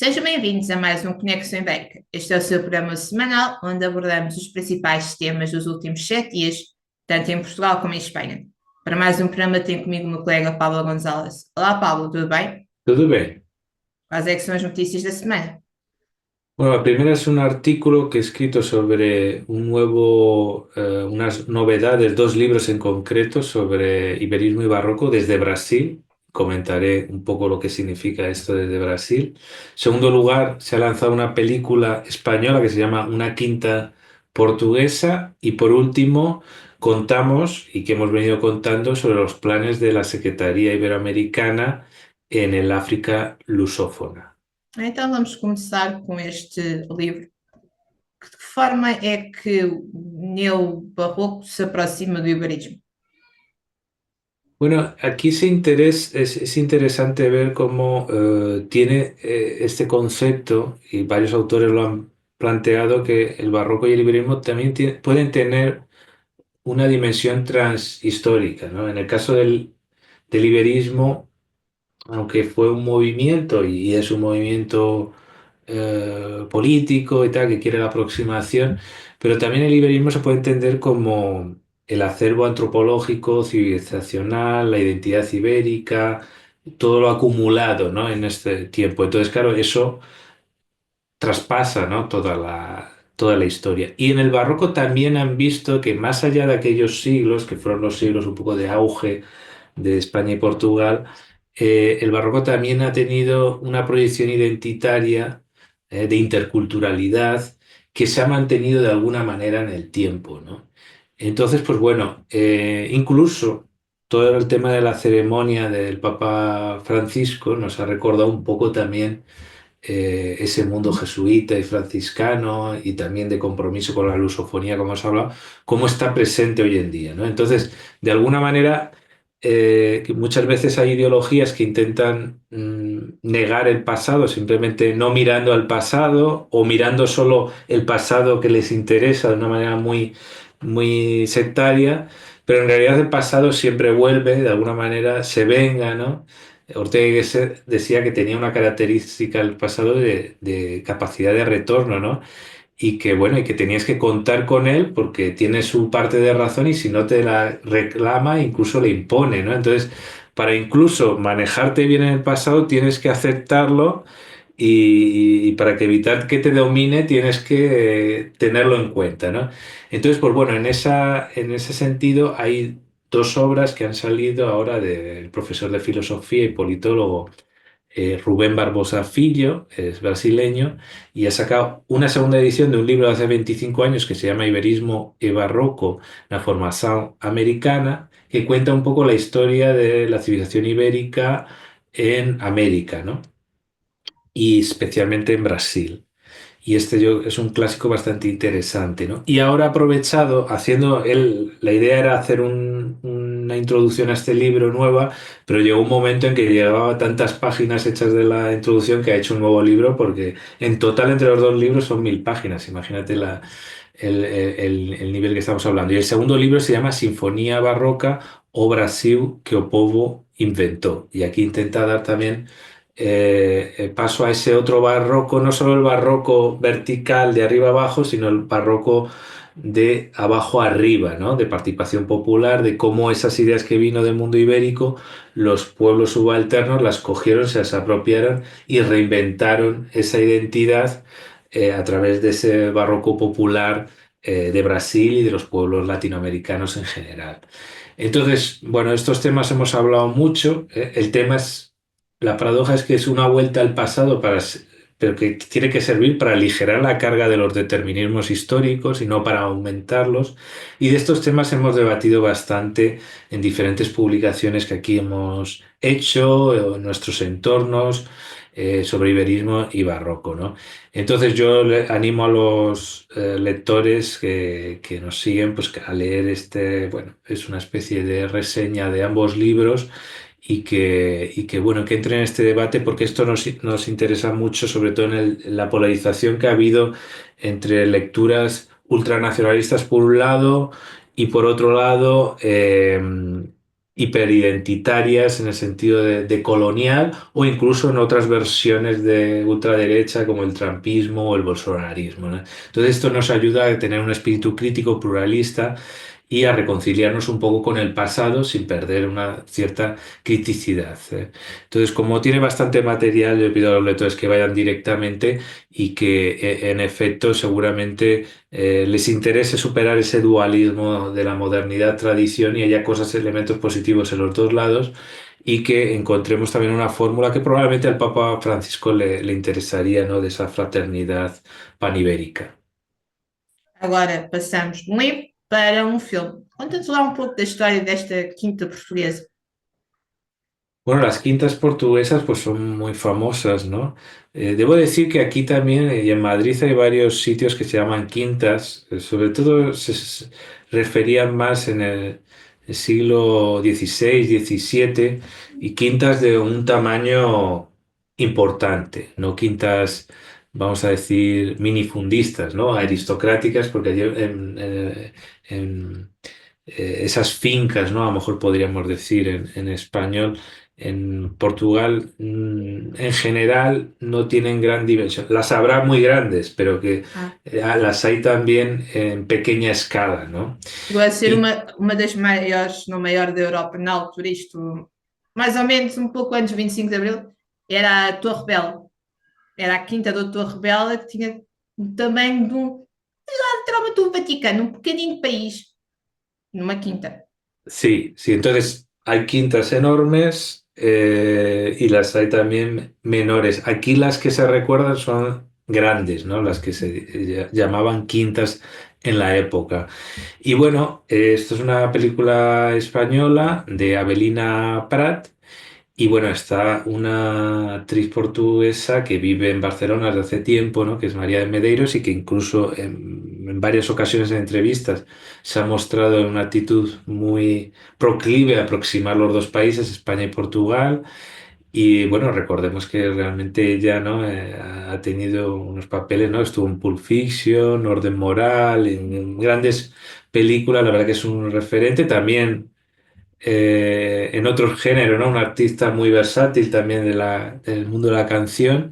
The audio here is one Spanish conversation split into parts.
Sejam bem-vindos a mais um Conexão Ibérica. Este é o seu programa semanal, onde abordamos os principais temas dos últimos 7 dias, tanto em Portugal como em Espanha. Para mais um programa, tenho comigo o meu colega Pablo Gonzalez. Olá, Pablo, tudo bem? Tudo bem. Quais é que são as notícias da semana? Bueno, la primera es un artículo que he escrito sobre unas novedades, dos libros en concreto sobre iberismo y barroco desde Brasil. Comentaré un poco lo que significa esto desde Brasil. En segundo lugar, se ha lanzado una película española que se llama Una quinta portuguesa. Y por último, contamos, y que hemos venido contando, sobre los planes de la Secretaría Iberoamericana en el África lusófona. Então vamos começar com este livro. De que forma é que o neo-barroco se aproxima do iberismo? Bueno, aquí es interesante ver cómo tiene este concepto, y varios autores lo han planteado, que el barroco y el iberismo también pueden tener una dimensión transhistórica, ¿no? En el caso del iberismo, aunque fue un movimiento y es un movimiento político y tal, que quiere la aproximación, pero también el iberismo se puede entender como el acervo antropológico, civilizacional, la identidad ibérica, todo lo acumulado, ¿no? En este tiempo. Entonces, claro, eso traspasa, ¿no? Toda la historia. Y en el barroco también han visto que más allá de aquellos siglos, que fueron los siglos un poco de auge de España y Portugal, el barroco también ha tenido una proyección identitaria, de interculturalidad, que se ha mantenido de alguna manera en el tiempo, ¿no? Entonces, pues bueno, incluso todo el tema de la ceremonia del Papa Francisco nos ha recordado un poco también ese mundo jesuita y franciscano, y también de compromiso con la lusofonía, como hemos hablado, cómo está presente hoy en día, ¿no? Entonces, de alguna manera, que muchas veces hay ideologías que intentan negar el pasado, simplemente no mirando al pasado, o mirando solo el pasado que les interesa de una manera muy, muy sectaria, pero en realidad el pasado siempre vuelve, de alguna manera se venga, ¿no? Ortega y Gasset decía que tenía una característica el pasado de capacidad de retorno, ¿no? Y que bueno, y que tenías que contar con él porque tiene su parte de razón, y si no te la reclama, incluso le impone, ¿no? Entonces, para incluso manejarte bien en el pasado, tienes que aceptarlo, y para que evitar que te domine, tienes que tenerlo en cuenta, ¿no? Entonces, pues bueno, en ese sentido hay dos obras que han salido ahora del profesor de filosofía y politólogo Rubén Barbosa Filho, es brasileño, y ha sacado una segunda edición de un libro de hace 25 años que se llama Iberismo e Barroco, la formación americana, que cuenta un poco la historia de la civilización ibérica en América, ¿no? Y especialmente en Brasil. Y es un clásico bastante interesante, ¿no? Y ahora ha aprovechado, haciendo él, la idea era hacer una introducción a este libro nueva, pero llegó un momento en que llevaba tantas páginas hechas de la introducción que ha hecho un nuevo libro, porque en total entre los dos libros son 1000 páginas. Imagínate el nivel que estamos hablando. Y el segundo libro se llama Sinfonía Barroca, o Brasil que o povo inventó. Y aquí intenta dar también paso a ese otro barroco, no solo el barroco vertical de arriba abajo, sino el barroco de abajo arriba, ¿no? De participación popular, de cómo esas ideas que vino del mundo ibérico, los pueblos subalternos las cogieron, se las apropiaron y reinventaron esa identidad a través de ese barroco popular de Brasil y de los pueblos latinoamericanos en general. Entonces, bueno, estos temas hemos hablado mucho. El tema es, la paradoja es que es una vuelta al pasado, pero que tiene que servir para aligerar la carga de los determinismos históricos y no para aumentarlos. Y de estos temas hemos debatido bastante en diferentes publicaciones que aquí hemos hecho, en nuestros entornos, sobre iberismo y barroco, ¿no? Entonces yo animo a los lectores que nos siguen, pues a leer bueno, es una especie de reseña de ambos libros, bueno, que entren en este debate, porque esto nos interesa mucho, sobre todo en la polarización que ha habido entre lecturas ultranacionalistas por un lado, y por otro lado, hiperidentitarias en el sentido de colonial o incluso en otras versiones de ultraderecha como el trumpismo o el bolsonarismo, ¿no? Entonces esto nos ayuda a tener un espíritu crítico, pluralista y a reconciliarnos un poco con el pasado sin perder una cierta criticidad, ¿eh? Entonces, como tiene bastante material, yo pido a los lectores que vayan directamente y que en efecto seguramente les interese superar ese dualismo de la modernidad, tradición y haya cosas, elementos positivos en los dos lados y que encontremos también una fórmula que probablemente al Papa Francisco le interesaría, ¿no? De esa fraternidad panibérica. Agora passamos de um livro para um filme. Conta-nos lá um pouco da história desta quinta portuguesa. Bueno, las quintas portuguesas pues son muy famosas, ¿no? Debo decir que aquí también y en Madrid hay varios sitios que se llaman quintas, sobre todo se referían más en el siglo XVI, XVII y quintas de un tamaño importante, no quintas, vamos a decir, minifundistas, ¿no? Aristocráticas, porque allí en, esas fincas, ¿no? A lo mejor podríamos decir en español, en Portugal, en general no tienen gran dimensión. Las habrá muy grandes, pero que Ah, las hay también en pequeña escala, ¿no? chegou a ser Y uma das maiores, não maior da Europa na altura, isto mais ou menos um pouco antes de 25 de Abril, era a Torre Bela. Era a quinta da Torre Bela que tinha o tamanho literalmente um Vaticano, um pequenino país, numa quinta. sí, sí, entonces hay quintas enormes y las hay también menores. Aquí las que se recuerdan son grandes, ¿no? Las que se llamaban quintas en la época. Y bueno, esto es una película española de Avelina Prat. Y bueno, está una actriz portuguesa que vive en Barcelona desde hace tiempo, ¿no? Que es María de Medeiros y que incluso en varias ocasiones en entrevistas se ha mostrado en una actitud muy proclive a aproximar los dos países, España y Portugal. Y bueno, recordemos que realmente ella, ¿no? Ha tenido unos papeles, ¿no? Estuvo en Pulp Fiction, Orden Moral, en grandes películas, la verdad que es un referente. También en otros géneros, ¿no? Un artista muy versátil también del mundo de la canción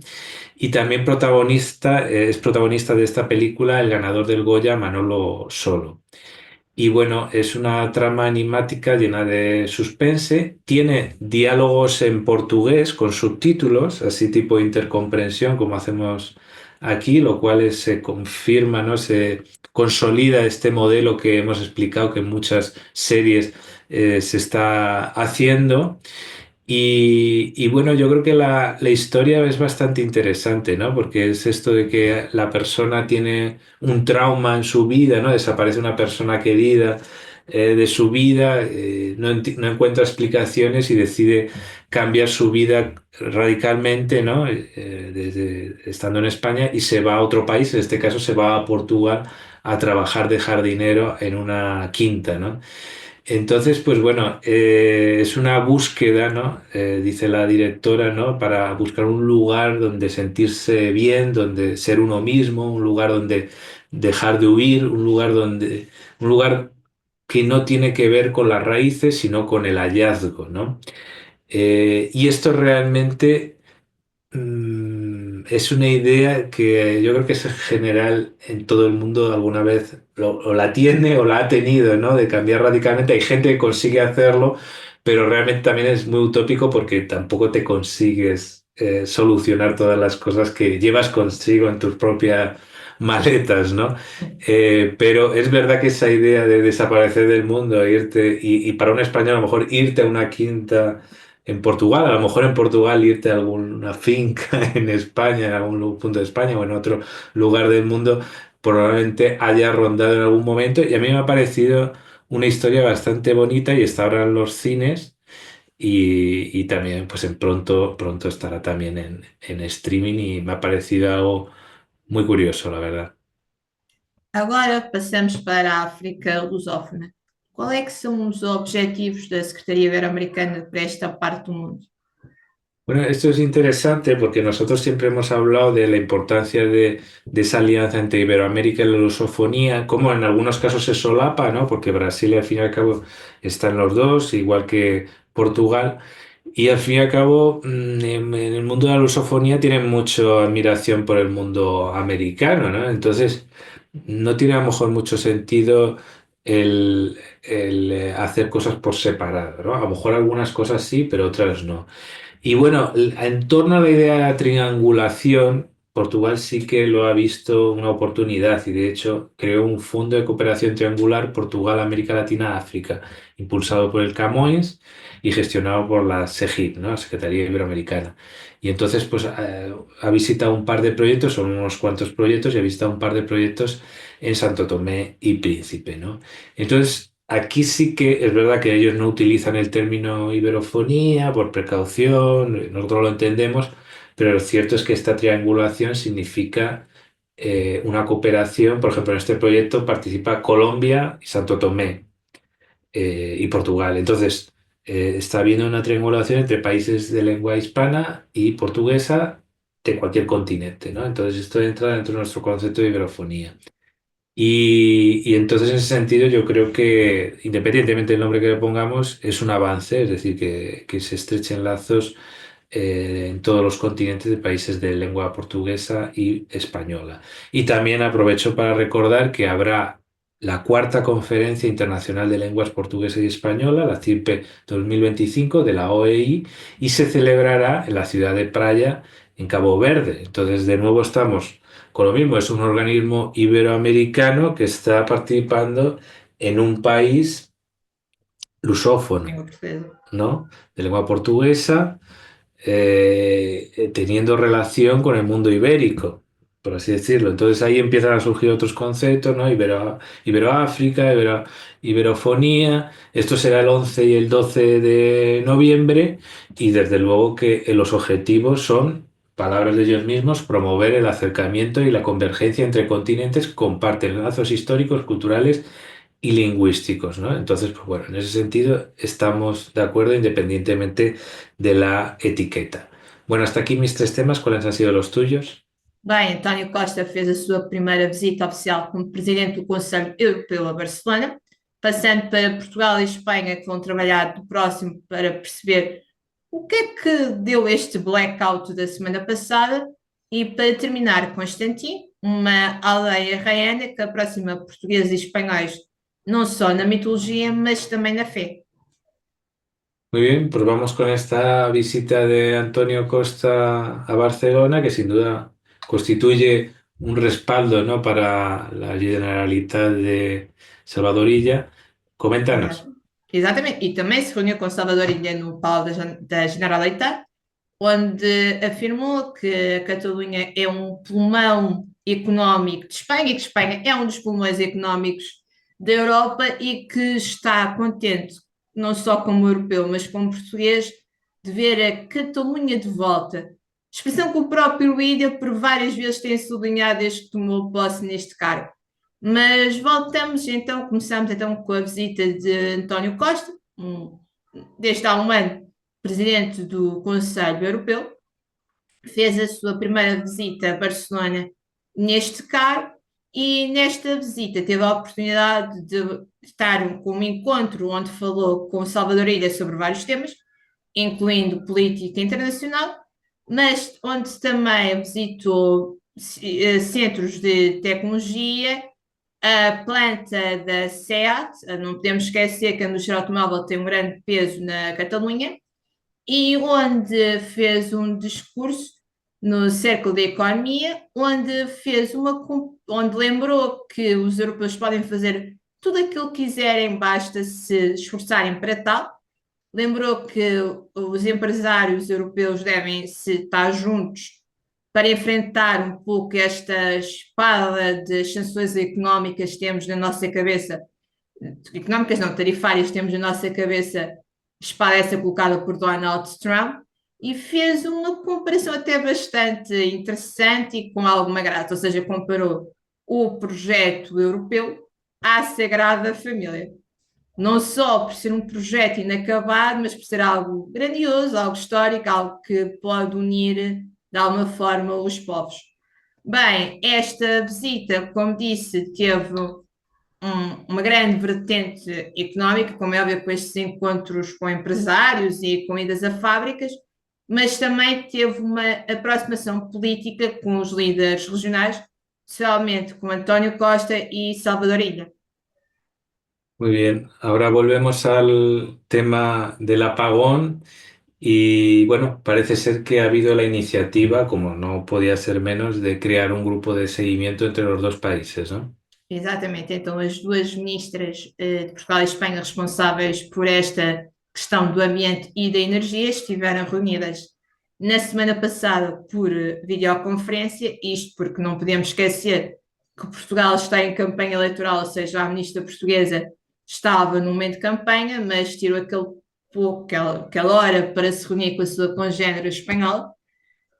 y también protagonista, es protagonista de esta película el ganador del Goya, Manolo Solo. Y bueno, es una trama enigmática llena de suspense. Tiene diálogos en portugués con subtítulos, así tipo intercomprensión, como hacemos aquí, lo cual se confirma, ¿no? Se consolida este modelo que hemos explicado que en muchas series se está haciendo. Y bueno, yo creo que la historia es bastante interesante, ¿no? Porque es esto de que la persona tiene un trauma en su vida, ¿no? Desaparece una persona querida de su vida, no encuentra explicaciones y decide cambiar su vida radicalmente, ¿no? Estando en España y se va a otro país, en este caso se va a Portugal a trabajar de jardinero en una quinta, ¿no? Entonces, pues bueno, es una búsqueda, ¿no? Dice la directora, ¿no? Para buscar un lugar donde sentirse bien, donde ser uno mismo, un lugar donde dejar de huir, un lugar que no tiene que ver con las raíces, sino con el hallazgo, ¿no? Y esto realmente es una idea que yo creo que es general en todo el mundo alguna vez o la tiene o la ha tenido, ¿no? De cambiar radicalmente. Hay gente que consigue hacerlo, pero realmente también es muy utópico porque tampoco te consigues solucionar todas las cosas que llevas consigo en tus propias maletas, ¿no? Pero es verdad que esa idea de desaparecer del mundo, irte, y para un español a lo mejor irte a una quinta en Portugal, a lo mejor en Portugal irte a alguna finca en España, en algún punto de España o en otro lugar del mundo, probablemente haya rondado en algún momento y a mí me ha parecido una historia bastante bonita y está ahora en los cines y también pues en pronto estará también en streaming y me ha parecido algo muy curioso, la verdad. Agora passamos para a África lusófona. Qual é que são os objetivos da Secretaria Ibero-Americana para esta parte do mundo? Bueno, esto es interesante porque nosotros siempre hemos hablado de la importancia de esa alianza entre Iberoamérica y la lusofonía, como en algunos casos se solapa, ¿no? Porque Brasil al fin y al cabo están los dos, igual que Portugal. Y al fin y al cabo, en el mundo de la lusofonía tienen mucha admiración por el mundo americano, ¿no? Entonces, no tiene a lo mejor mucho sentido el hacer cosas por separado, ¿no? A lo mejor algunas cosas sí, pero otras no. Y bueno, en torno a la idea de la triangulación, Portugal sí que lo ha visto una oportunidad y de hecho creó un fondo de cooperación triangular Portugal, América Latina, África, impulsado por el Camões y gestionado por la SEGIP, ¿no? La Secretaría Iberoamericana. Y entonces pues ha visitado un par de proyectos, son unos cuantos proyectos, y ha visitado un par de proyectos en Santo Tomé y Príncipe, ¿no? Entonces, aquí sí que es verdad que ellos no utilizan el término iberofonía por precaución, nosotros lo entendemos, pero lo cierto es que esta triangulación significa una cooperación. Por ejemplo, en este proyecto participa Colombia y Santo Tomé y Portugal. Entonces, está habiendo una triangulación entre países de lengua hispana y portuguesa de cualquier continente, ¿no? Entonces, esto entra dentro de nuestro concepto de iberofonía. Y entonces en ese sentido yo creo que independientemente del nombre que le pongamos es un avance, es decir, que se estrechen lazos en todos los continentes de países de lengua portuguesa y española. Y también aprovecho para recordar que habrá la cuarta Conferencia Internacional de Lenguas Portuguesa y Española, la CIRPE 2025 de la OEI, y se celebrará en la ciudad de Praia, en Cabo Verde. Entonces, de nuevo estamos con lo mismo, es un organismo iberoamericano que está participando en un país lusófono, Língua portuguesa. ¿no? De lengua portuguesa, teniendo relación con el mundo ibérico, por así decirlo. Entonces ahí empiezan a surgir otros conceptos, ¿no? Iberoáfrica, iberofonía. Esto será el 11 y el 12 de noviembre y desde luego que los objetivos son, palabras de ellos mismos, promover el acercamiento y la convergencia entre continentes, comparten lazos históricos, culturales y lingüísticos, ¿no? Entonces, pues bueno, en ese sentido estamos de acuerdo independientemente de la etiqueta. Bueno, hasta aquí mis tres temas. ¿Cuáles han sido los tuyos? Bem, António Costa fez a sua primeira visita oficial como presidente do Conselho Europeu a Barcelona, passando para Portugal e Espanha, que vão trabalhar do próximo para perceber o que é que deu este blackout da semana passada, e para terminar, Constantin, uma aldeia raiana que aproxima portugueses e espanhóis não só na mitologia, mas também na fé. Muy bien, pues vamos con esta visita de Antonio Costa a Barcelona, que sin duda constituye un respaldo, ¿no? para la Generalitat de Salvador Illa. Coméntanos. Exato. Exatamente. E também se reuniu com Salvador Illa no Palácio da Generalitat, onde afirmou que a Catalunha é um pulmão económico de Espanha e que Espanha é um dos pulmões económicos da Europa e que está contente, não só como europeu, mas como português, de ver a Catalunha de volta. Expressão que o próprio Ilha por várias vezes tem sublinhado desde que tomou posse neste cargo. Mas voltamos então, começamos então com a visita de António Costa, desde há um ano presidente do Conselho Europeu, fez a sua primeira visita a Barcelona neste cargo e nesta visita teve a oportunidade de estar com um encontro onde falou com Salvador Illa sobre vários temas, incluindo política internacional, mas onde também visitou centros de tecnologia, a planta da SEAT. Não podemos esquecer que a indústria automóvel tem um grande peso na Catalunha, e onde fez um discurso no Círculo de Economia, onde onde lembrou que os europeus podem fazer tudo aquilo que quiserem, basta se esforçarem para tal. Lembrou que os empresários europeus devem se estar juntos para enfrentar um pouco esta espada de sanções económicas que temos na nossa cabeça, económicas não, tarifárias, temos na nossa cabeça, espada essa colocada por Donald Trump, e fez uma comparação até bastante interessante e com alguma graça, ou seja, comparou o projeto europeu à Sagrada Família. não só por ser um projeto inacabado, mas por ser algo grandioso, algo histórico, algo que pode unir de alguma forma os povos. Bem, esta visita, como disse, teve uma grande vertente económica, como é óbvio, com estes encontros com empresários e com idas a fábricas, mas também teve uma aproximação política com os líderes regionais, especialmente com António Costa e Salvador Illa. Muy bien, ahora volvemos al tema del apagón y bueno, parece ser que ha habido la iniciativa, como no podía ser menos, de crear un grupo de seguimiento entre los dos países, ¿no? Exatamente, então as duas ministras de Portugal e Espanha responsáveis por esta questão do ambiente e da energia estiveram reunidas na semana passada por videoconferência, isto porque não podemos esquecer que Portugal está em campanha eleitoral, ou seja, a ministra portuguesa estava no momento de campanha, mas tirou aquele pouco, aquela hora para se reunir com a sua congênere espanhola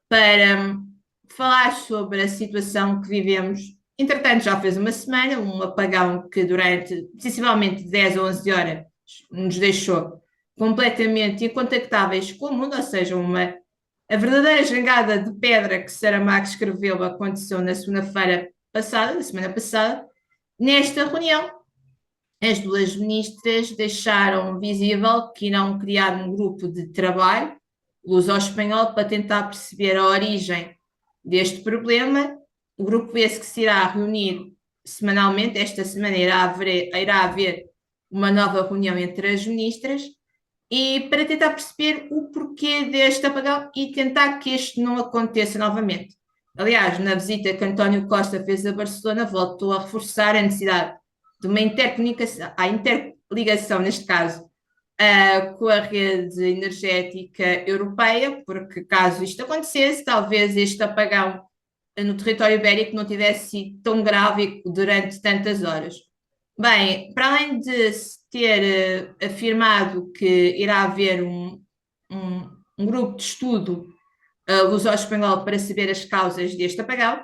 para falar sobre a situação que vivemos. Entretanto, já fez uma semana, um apagão que durante sensivelmente 10 a 11 horas nos deixou completamente incontactáveis com o mundo, ou seja, a verdadeira jangada de pedra que Saramago escreveu aconteceu na segunda-feira passada, na semana passada. Nesta reunião, as duas ministras deixaram visível que irão criar um grupo de trabalho luso-espanhol para tentar perceber a origem deste problema. O grupo esse que se irá reunir semanalmente, esta semana irá haver uma nova reunião entre as ministras e para tentar perceber o porquê deste apagão e tentar que este não aconteça novamente. Aliás, na visita que António Costa fez a Barcelona, voltou a reforçar a necessidade de uma intercomunicação, a interligação, neste caso, com a rede energética europeia, porque caso isto acontecesse, talvez este apagão no território ibérico não tivesse sido tão grave durante tantas horas. Bem, para além de se ter afirmado que irá haver um grupo de estudo luso-espanhol para saber as causas deste apagão,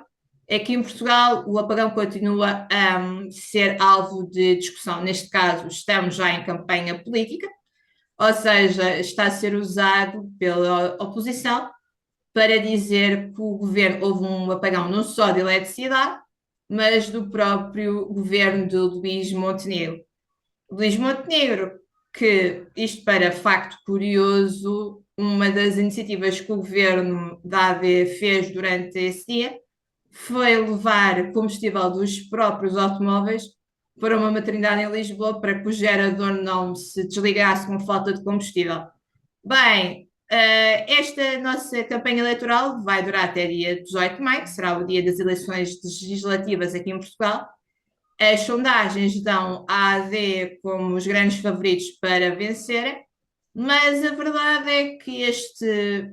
é que em Portugal o apagão continua a ser alvo de discussão. Neste caso, estamos já em campanha política, ou seja, está a ser usado pela oposição para dizer que o governo houve um apagão não só de eletricidade, mas do próprio governo de Luís Montenegro. Luís Montenegro, que isto para facto curioso, uma das iniciativas que o governo da AD fez durante esse dia foi levar combustível dos próprios automóveis para uma maternidade em Lisboa para que o gerador não se desligasse com falta de combustível. Bem, esta nossa campanha eleitoral vai durar até dia 18 de maio, que será o dia das eleições legislativas aqui em Portugal. As sondagens dão a AD como os grandes favoritos para vencerem, mas a verdade é que este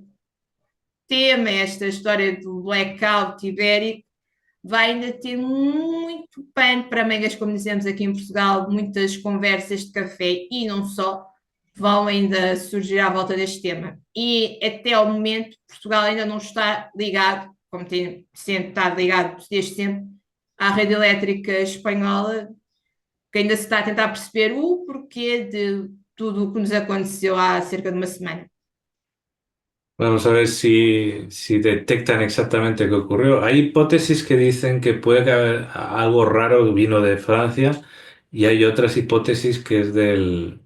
tema, esta história do blackout ibérico, vai ainda ter muito pano para mangas, como dizemos aqui em Portugal, muitas conversas de café e não só vão ainda surgir à volta deste tema. E até ao momento, Portugal ainda não está ligado, como tem sempre estado ligado desde sempre, à rede elétrica espanhola, que ainda se está a tentar perceber o porquê de tudo o que nos aconteceu há cerca de uma semana. Vamos a ver si detectan exactamente qué ocurrió. Hay hipótesis que dicen que puede que algo raro vino de Francia y hay otras hipótesis que es del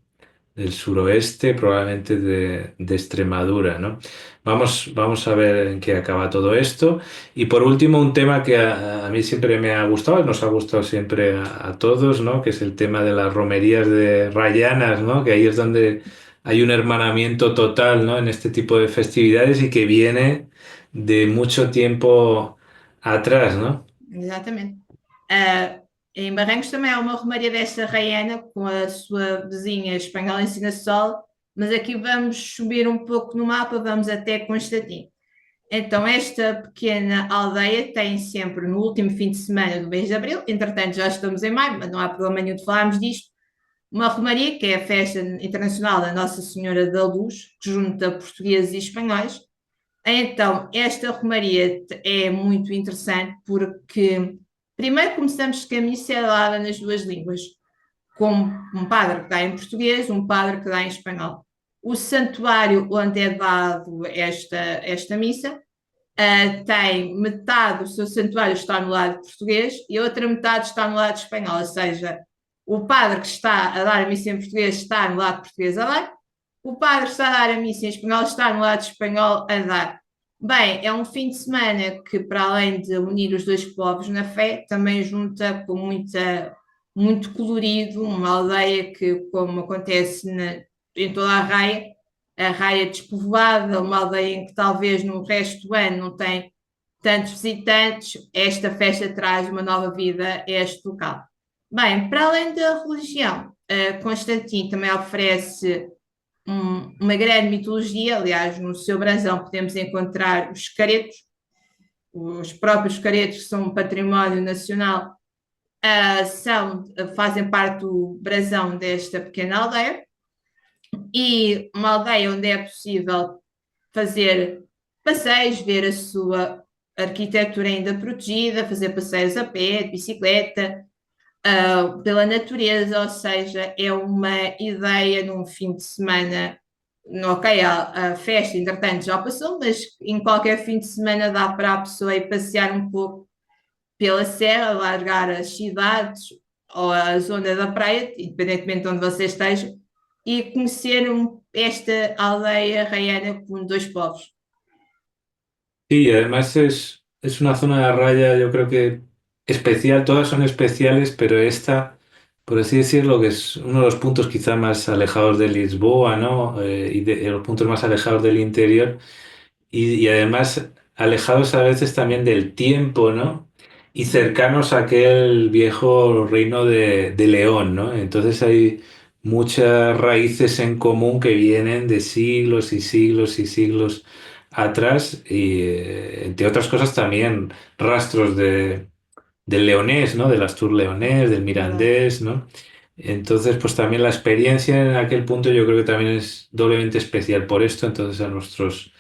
suroeste, probablemente de Extremadura, ¿no? Vamos a ver en qué acaba todo esto. Y por último, un tema que a mí siempre me ha gustado, nos ha gustado siempre a todos, ¿no? Que es el tema de las romerías de Rayanas, ¿no? Que ahí es donde hay un hermanamiento total, ¿no? En este tipo de festividades y que viene de mucho tiempo atrás, ¿no? Exatamente. Em Barrancos também há uma romaria desta Raiana com a sua vizinha espanhola em Sinassol, mas aqui vamos subir um pouco no mapa, vamos até Constantino. Então, esta pequena aldeia tem sempre no último fim de semana do mês de abril, entretanto já estamos em maio, mas não há problema nenhum de falarmos disto, uma romaria que é a festa internacional da Nossa Senhora da Luz, que junta portugueses e espanhóis. Então, esta romaria é muito interessante porque, primeiro, começamos com a missa selada nas duas línguas. com um padre que dá em português, um padre que dá em espanhol. O santuário onde é dado esta missa tem metade do seu santuário está no lado português e a outra metade está no lado espanhol, ou seja, o padre que está a dar a missa em português está no lado português a dar, o padre que está a dar a missa em espanhol está no lado espanhol a dar. Bem, é um fim de semana que, para além de unir os dois povos na fé, também junta com muito colorido, uma aldeia que, como acontece em toda a raia despovoada, uma aldeia em que talvez no resto do ano não tem tantos visitantes, esta festa traz uma nova vida a este local. Bem, para além da religião, Constantino também oferece uma grande mitologia, aliás, no seu brasão podemos encontrar os caretos, os próprios caretos que são um património nacional, fazem parte do brasão desta pequena aldeia, e uma aldeia onde é possível fazer passeios, ver a sua arquitetura ainda protegida, fazer passeios a pé, de bicicleta, pela natureza, ou seja, é uma ideia num fim de semana. Ok, a festa, entretanto, já passou, mas em qualquer fim de semana dá para a pessoa ir passear um pouco pela serra, largar as cidades ou a zona da praia, independentemente de onde você esteja, y conhecer esta aldeia raiana com dois povos. Sí, además es una zona de raya, yo creo que especial, todas son especiales, pero esta, por así decirlo, que es uno de los puntos quizá más alejados de Lisboa, ¿no? Y de los puntos más alejados del interior y además alejados a veces también del tiempo, ¿no? Y cercanos a aquel viejo reino de León, ¿no? Entonces hay muchas raíces en común que vienen de siglos y siglos y siglos atrás y, entre otras cosas, también rastros del leonés, ¿no? Del Astur leonés, del Verdade. mirandés, ¿no? Entonces, pues también la experiencia en aquel punto yo creo que también es doblemente especial por esto. Entonces, a nuestros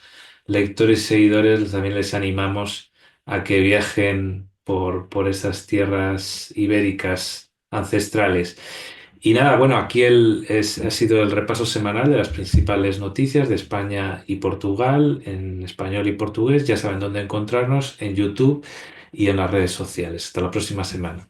lectores y seguidores también les animamos a que viajen por esas tierras ibéricas ancestrales. Y nada, bueno, aquí ha sido el repaso semanal de las principales noticias de España y Portugal, en español y portugués. Ya saben dónde encontrarnos, en YouTube y en las redes sociales. Hasta la próxima semana.